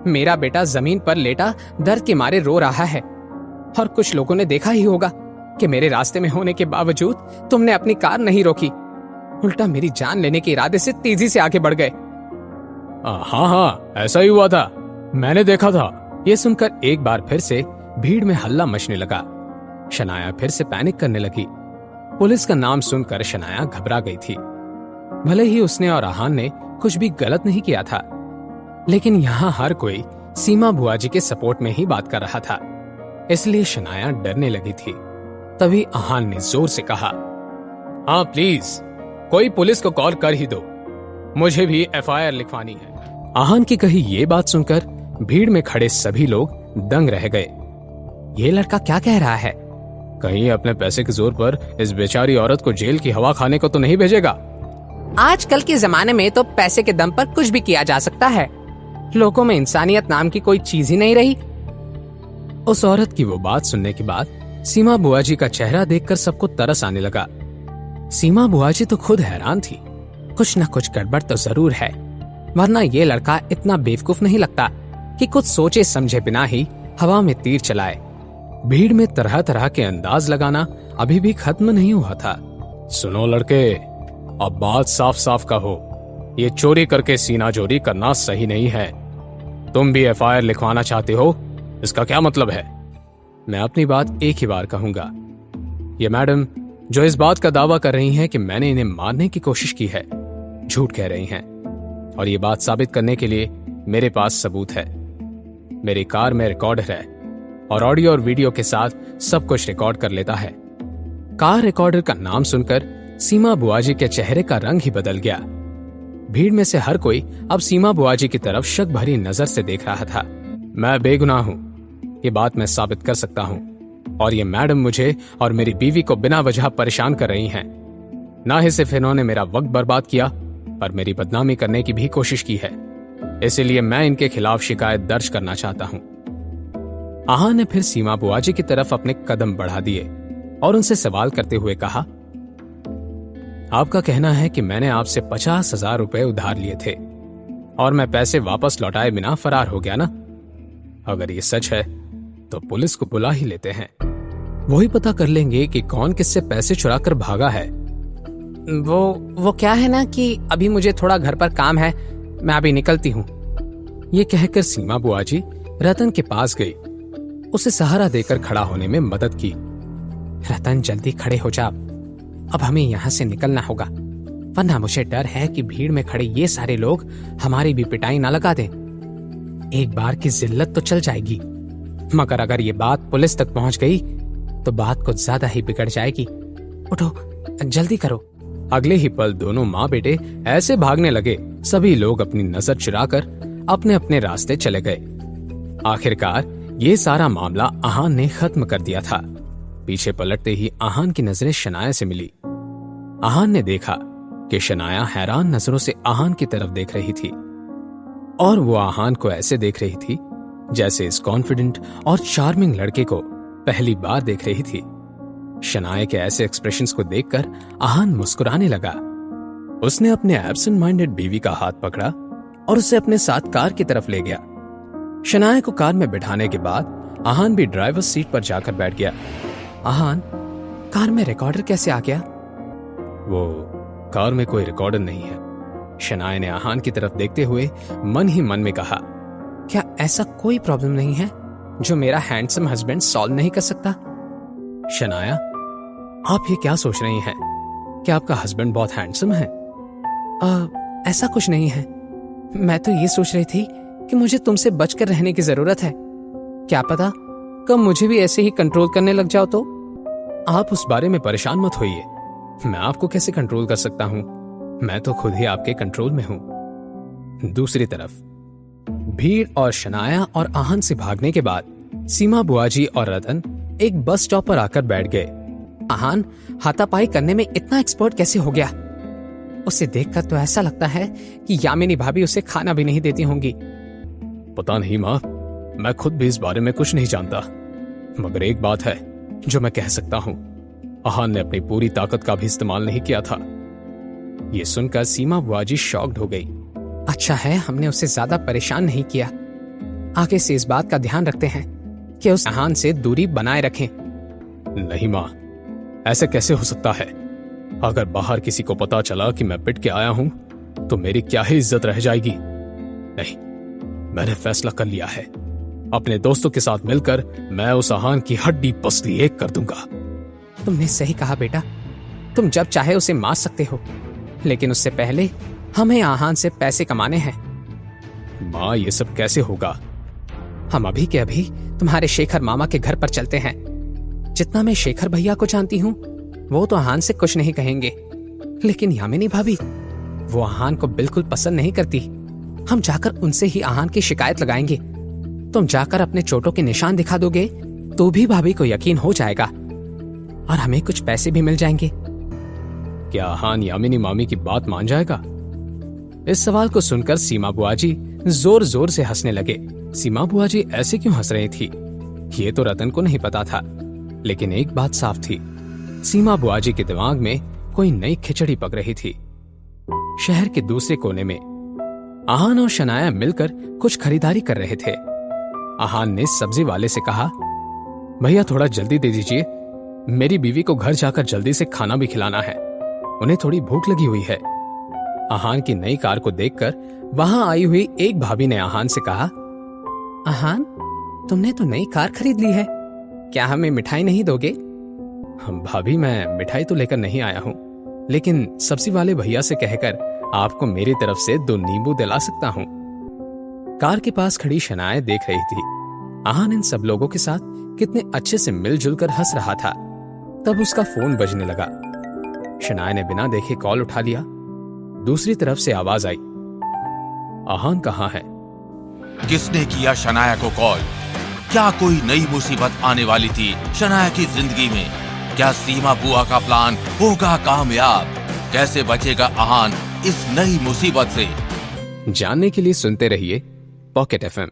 मेरा बेटा जमीन पर लेटा दर्द के मारे रो रहा है, और कुछ लोगों ने देखा ही होगा कि मेरे रास्ते में होने के बावजूद तुमने अपनी कार नहीं रोकी, उल्टा मेरी जान लेने के इरादे से तेजी से आगे बढ़ गए। हाँ हाँ, ऐसा ही हुआ था, मैंने देखा था। ये सुनकर एक बार फिर से भीड़ में हल्ला मचने लगा। शनाया फिर से पैनिक करने लगी। पुलिस का नाम सुनकर शनाया घबरा गई थी। भले ही उसने और आहान ने कुछ भी गलत नहीं किया था, लेकिन यहाँ हर कोई सीमा बुआ जी के सपोर्ट में ही बात कर रहा था, इसलिए शनाया डरने लगी थी। तभी आहान ने जोर से कहा, हाँ प्लीज, कोई पुलिस को कॉल कर ही दो, मुझे भी एफआईआर लिखवानी है। आहान की कही ये बात सुनकर भीड़ में खड़े सभी लोग दंग रह गए। ये लड़का क्या कह रहा है? कहीं अपने पैसे के जोर पर इस बेचारी औरत को जेल की हवा खाने को तो नहीं भेजेगा? आजकल के जमाने में तो पैसे के दम पर कुछ भी किया जा सकता है। लोगों में इंसानियत नाम की कोई चीज ही नहीं रही। उस औरत की वो बात सुनने के बाद सीमा बुआ जी का चेहरा देखकर सबको तरस आने लगा। सीमा बुआ जी तो खुद हैरान थी। कुछ न कुछ गड़बड़ तो जरूर है, वरना ये लड़का इतना बेवकूफ नहीं लगता कि कुछ सोचे समझे बिना ही हवा में तीर चलाए। भीड़ में तरह तरह के अंदाज लगाना अभी भी खत्म नहीं हुआ था। सुनो लड़के, अब बात साफ साफ कहो, ये चोरी करके सीना जोरी करना सही नहीं है। तुम भी एफआईआर लिखवाना चाहते हो, इसका क्या मतलब है? मैं अपनी बात एक ही बार कहूंगा। ये मैडम जो इस बात का दावा कर रही हैं कि मैंने इन्हें मारने की कोशिश की है, झूठ कह रही हैं, और ये बात साबित करने के लिए मेरे पास सबूत है। मेरी कार में रिकॉर्डर है और ऑडियो और वीडियो के साथ सब कुछ रिकॉर्ड कर लेता है। कार रिकॉर्डर का नाम सुनकर सीमा बुआजी के चेहरे का रंग ही बदल गया। भीड़ में से हर कोई अब सीमा बुआजी की तरफ शक भरी नजर से देख रहा था। मैं बेगुनाह हूं, ये बात मैं साबित कर सकता हूं, और ये मैडम मुझे और मेरी बीवी को बिना वजह परेशान कर रही हैं। ना ही सिर्फ इन्होंने मेरा वक्त बर्बाद किया, पर मेरी बदनामी करने की भी कोशिश की है। इसलिए मैं इनके खिलाफ शिकायत दर्ज करना चाहता हूं। आहान ने फिर सीमा बुआजी की तरफ अपने कदम बढ़ा दिए और उनसे सवाल करते हुए कहा, आपका कहना है कि मैंने आपसे 50,000 रुपए उधार लिए थे और मैं पैसे वापस लौटाए बिना फरार हो गया ना? अगर ये सच है तो पुलिस को बुला ही लेते हैं, वही पता कर लेंगे कि कौन किससे पैसे चुरा कर भागा है। वो क्या है ना कि अभी मुझे थोड़ा घर पर काम है, मैं अभी निकलती हूँ। ये कहकर सीमा बुआजी रतन के पास गई, उसे सहारा देकर खड़ा होने में मदद की। रतन जल्दी खड़े हो जा, अब हमें यहाँ से निकलना होगा, वरना मुझे डर है कि भीड़ में खड़े ये सारे लोग हमारी भी पिटाई ना लगा दें। एक बार की जिल्लत तो चल जाएगी, मगर अगर ये बात पुलिस तक पहुंच गई तो बात कुछ ज्यादा ही बिगड़ जाएगी। उठो, जल्दी करो। अगले ही पल दोनों माँ बेटे ऐसे भागने लगे, सभी लोग अपनी नजर चुराकर अपने अपने रास्ते चले गए। आखिरकार ये सारा मामला आहान ने खत्म कर दिया था। पीछे पलटते ही आहान की नजरें शनाया से मिली। आहान ने देखा कि शनाया हैरान नजरों से आहान की तरफ देख रही थी, और वो आहान को ऐसे देख रही थी जैसे इस कॉन्फिडेंट और चार्मिंग लड़के को पहली बार देख रही थी। शनाया के ऐसे एक्सप्रेशंस को देखकर आहान मुस्कुराने लगा। उसने अपने एब्सेंट माइंडेड बीवी का हाथ पकड़ा और उसे अपने साथ कार की तरफ ले गया। शनाया को कार में बिठाने के बाद आहान भी ड्राइवर सीट पर जाकर बैठ गया। आहान, कार में रिकॉर्डर कैसे आ गया? वो कार में कोई रिकॉर्डर नहीं है, शनाया ने आहान की तरफ देखते हुए मन ही मन में कहा। क्या ऐसा कोई प्रॉब्लम नहीं है जो मेरा हैंडसम हस्बैंड सॉल्व नहीं कर सकता? शनाया, आप ये क्या सोच रही हैं? क्या आपका हस्बैंड बहुत हैंडसम है? ऐसा कुछ नहीं है, मैं तो ये सोच रही थी कि मुझे तुमसे बचकर रहने की जरूरत है। क्या पता कब मुझे भी ऐसे ही कंट्रोल करने लग जाओ तो? आप उस बारे में परेशान मत होइए, मैं आपको कैसे कंट्रोल कर सकता हूं? मैं तो खुद ही आपके कंट्रोल में हूं। दूसरी तरफ भीड़ और शनाया और आहान से भागने के बाद सीमा बुआजी और रतन एक बस स्टॉप पर आकर बैठ गए। आहान हाथापाई करने में इतना एक्सपर्ट कैसे हो गया? उसे देखकर तो ऐसा लगता है कि यामिनी भाभी उसे खाना भी नहीं देती होंगी। पता नहीं माँ, मैं खुद भी इस बारे में कुछ नहीं जानता, मगर एक बात है जो मैं कह सकता हूँ, आहान ने अपनी पूरी ताकत का भी इस्तेमाल नहीं किया था। ये सुनकर सीमा बुआजी शॉक्ड हो गई। अच्छा है हमने उसे ज्यादा परेशान नहीं किया। आगे से इस बात का ध्यान रखते हैं कि उस आहान से दूरी बनाए रखें। नहीं माँ, ऐसे कैसे हो सकता है? अगर बाहर किसी को पता चला कि मैं पिट के आया हूं तो मेरी क्या ही इज्जत रह जाएगी। नहीं, मैंने फैसला कर लिया है। अपने दोस्तों के साथ मिलकर मैं उस आहान की हड्डी पसली एक कर दूंगा। तुमने सही कहा बेटा, तुम जब चाहे उसे मार सकते हो, लेकिन उससे पहले हमें आहान से पैसे कमाने हैं। माँ, ये सब कैसे होगा? हम अभी के अभी तुम्हारे शेखर मामा के घर पर चलते हैं। जितना मैं शेखर भैया को जानती हूँ, वो तो आहान से कुछ नहीं कहेंगे, लेकिन यामिनी भाभी, वो आहान को बिल्कुल पसंद नहीं करती। हम जाकर उनसे ही आहान की शिकायत लगाएंगे। तुम जाकर अपने चोटों के निशान दिखा दोगे तो भी भाभी को यकीन हो जाएगा और हमें कुछ पैसे भी मिल जाएंगे। क्या आहान यामिनी मामी की बात मान जाएगा? इस सवाल को सुनकर सीमा बुआ जी जोर जोर से हंसने लगे। सीमा बुआ जी ऐसे क्यों हंस रही थी, ये तो रतन को नहीं पता था, लेकिन एक बात साफ थी, सीमा बुआ जी के दिमाग में कोई नई खिचड़ी पक रही थी। शहर के दूसरे कोने में आहान और शनाया मिलकर कुछ खरीदारी कर रहे थे। आहान ने सब्जी वाले से कहा, भैया थोड़ा जल्दी दे दीजिए, मेरी बीवी को घर जाकर जल्दी से खाना भी खिलाना है, उन्हें थोड़ी भूख लगी हुई है। आहान की नई कार को देखकर वहां आई हुई एक भाभी ने आहान से कहा, आहान, तुमने तो नई कार खरीद ली है, क्या हमें मिठाई नहीं दोगे? भाभी, मैं मिठाई तो लेकर नहीं आया हूँ, लेकिन सब्जी वाले भैया से कहकर आपको मेरी तरफ से 2 नींबू दिला सकता हूँ। कार के पास खड़ी शनाया देख रही थी आहान इन सब लोगों के साथ कितने अच्छे से मिलजुल कर हंस रहा था। तब उसका फोन बजने लगा। शनाया ने बिना देखे कॉल उठा लिया। दूसरी तरफ से आवाज आई, आहान कहाँ है? किसने किया शनाया को कॉल? क्या कोई नई मुसीबत आने वाली थी शनाया की जिंदगी में? क्या सीमा बुआ का प्लान होगा कामयाब? कैसे बचेगा आहान इस नई मुसीबत से? जानने के लिए सुनते रहिए पॉकेट FM।